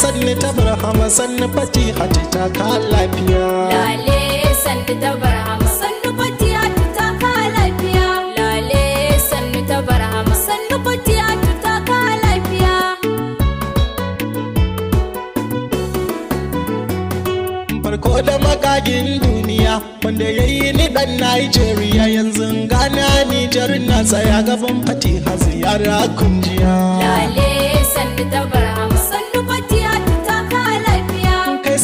sanni ta barhama sanni fati hati ta ka lafiya lale sanni ta barhama sanni fati hati ta ka lafiya lale sanni ta barhama sanni fati hati ta ka lafiya farko da makagin duniya wanda ya yi ni dan Nigeria yanzu gana Nijar na tsaya gaban fati ha ziyara kunjiya lale sanni ta barhama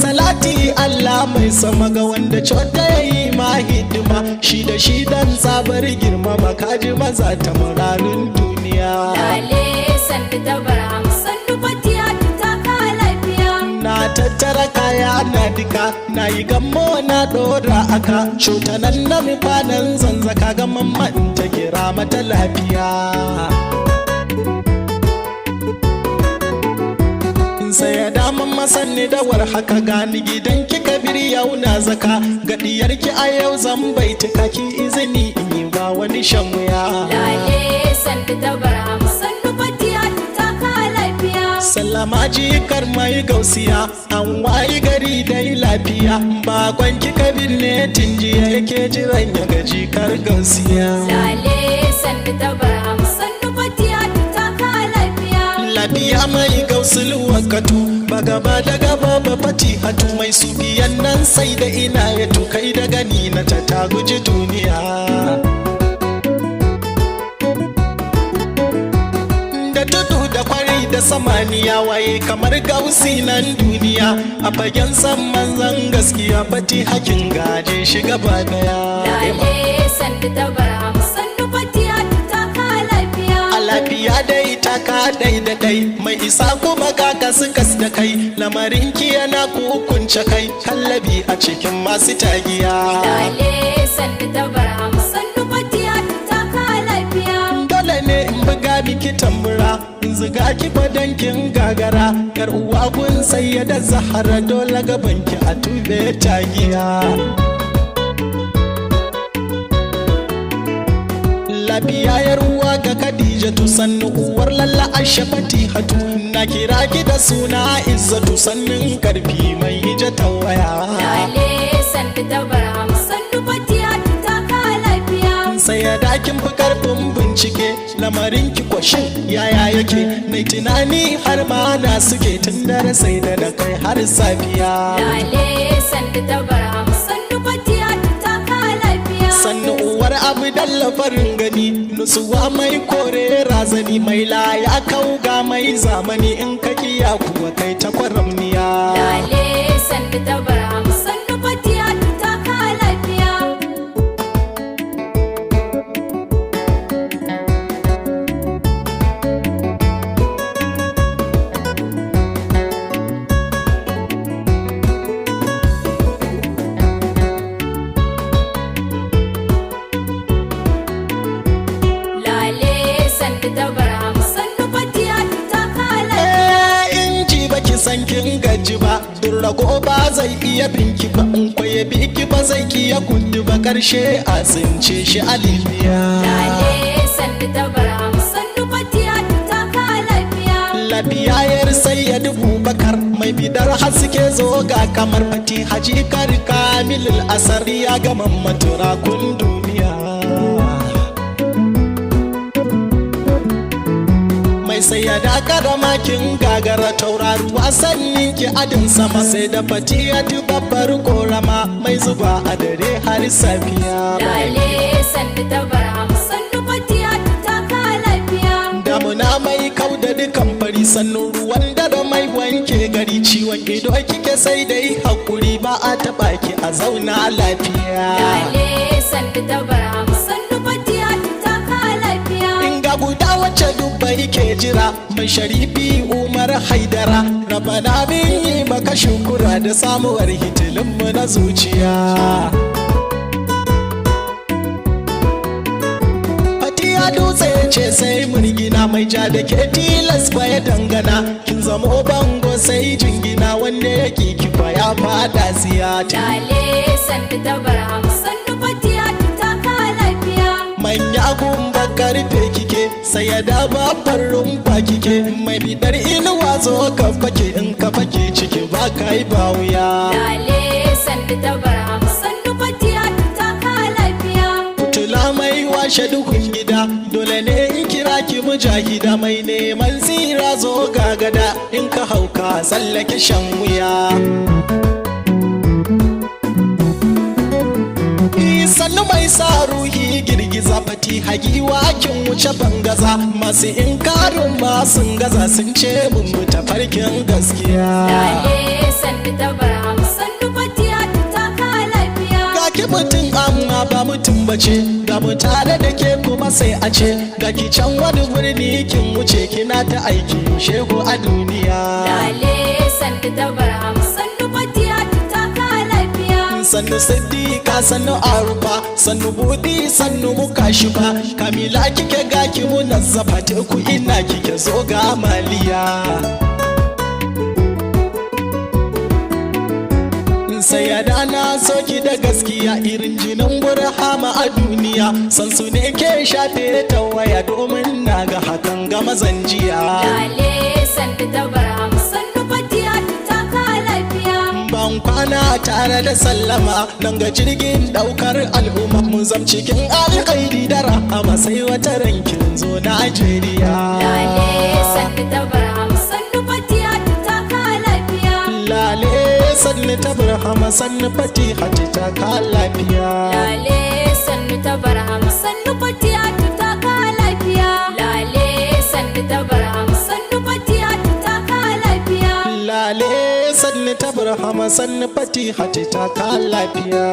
salati Allah mai sama ga wanda cota ya yi ma hidima shi da shi dan tsabar girmama kaji maza ta muranin duniya lale sanni ta barhama sannu fatiya ta ka lafiya na tattara kaya na dika na yi gammo na dora aka cuta nan na mifanan zanzaka ga mamman ta kira mata lafiya sai ya daman masanni da war haka gani gidan ki kabir yau na zaka ga diyarki a yau zan baituka ki izini in yi ba wani shan wuya lale sanni ta barhama sannu fatiya ta ka lafiya sallama jikar mai gausiya an wayi gari dai lafiya bakon ki kabir ne tinjiya yake jiran ya ga jikar gausiya lale sanni ta barhama sannu fatiya ta ka lafiya lafiya mai gausul wakatu ba gaba da gaba ba fati hatu mai su biyan nan sai da ina ya tukai da gani na ta guji duniya da tudu da kwari da samaniya waye kamar gausi nan duniya a fagen san manzan gaskiya fati hakin gaje shi gaba daya lale sanni ta barhama sannu fatiya ta ka lafiya lafiya dai ta ka dai da dai mai isa kuma kaka sukas da kai lamarin ki yana kukunce kai kallabi a cikin masu tagiya lale sanni ta barhama sannu fatiya ta ka lafiya dole ne in buga miki tambura in ziga ki fadankin gagara yar uwa gun sayyada zahara dole gaban ki a tube tagiya lafiya yar uwa ga Khadijatu sannu uwar lalla Aisha Fatihatu na kira ki da suna Izzatu sannin karfi mai ija tawaya lale sanni ta barhama sannu fatiya ta ka lafiya sai ya dakin fi karfin bincike lamarin ki kwashin yaya yake mai tunani har ma na suke tun dare sai da kai har safiya lale sanni ta barhama sannu fatiya ta ka lafiya sannu uwar abu dalla farin gani nusuwa mai kore razani mai laya kauga mai zamani in ka kiya kuwa kai ta kwaramniya lale sanni ta barhama sannu fatiya ta ka lafiya kin gaji ba duk rago ba zai iya binki ba in kwaye biki ba zai kiya gudu ba karshe a tsince shi a libya lale sanni ta barhama sannu fatiya ta ka lafiya lafiya yar sayyid Abubakar mai bidar haske zo ga kamar fati haji kar kamilul asar ya ga matura kun duniya sai ya daka da makin gagara tauraruwa sannin ki adin sama sai da fatiya babbar korama mai zuba a dare har safiya lale sanni ta barhama sannu fatiya ta ka lafiya damuna mai kau da dukan fari sannu ruwan da mai wanke gari ciwon ido kike sai dai hakuri ba a taba ki a zauna lafiya lale sanni ta barhama sannu fatiya ta ka lafiya inga guda wacce dubbai ke jira mai sharifi Umar Haidara rabana min yi maka shukura da samuwar hitilinmu na zuciya fatiya dutse ce sai murgina mai ja da ke tilas fa ya dangana kin zamo bango sai jingina wanda ya ki fa ya fada siyata lale sannu ta barhama sannu fatiya ta ka lafiya manya gumba karfe kike sai ya da babbar rumfa kike mai bidar inuwa zo ka fake in ka fake ciki ba kai ba wuya lale sannu ta barhama sannu fatiya ta ka lafiya fitila mai washe dukun gida dole ne in kira ki mujahida mai neman tsira zo gagada in ka hauka tsallake shan wuya sannu mai sa ruhi girgiza fati hagiwa kin wuce bangaza masu inkarin masun gaza sun ce mun bi tafarkin gaskiya lale sannu ta barhama sannu fatiya ta ka lafiya ga ki mutum amma ba mutum bace ga mutane da ke kuma sai a ce ga ki can wani birni kin wuce kina ta aiki shehu a duniya lale sannu ta barhama sannu fatiya ta ka lafiya sannu siddiqa sannu arufa sannu budi sannu mukashifa kamila kike ga ki munazzafa teku ina kike zo ga maliya sayada na soki da gaskiya irin jinin burhama a duniya san su ne ke shafe ta waya domin na ga hakan ga mazanjiya lale sannu ta barhama sannu fatiya ta ka lafiya ban kwana tare da sallama nan ga jirgin daukar al'umma mun zam cikin alƙairi da rahama sai wata rankin zo Najeriya lale sannu ta barhama sannu fatiya ta ka lafiya lale sannu ta barhama sannu fatiha ta ka lafiya lale sannu ta barhama sannu fatiha ta ka lafiya lale sannu ta barhama sannu fatiha ta ka lafiya lale sannu ta barhama sannu fatiha ta ka lafiya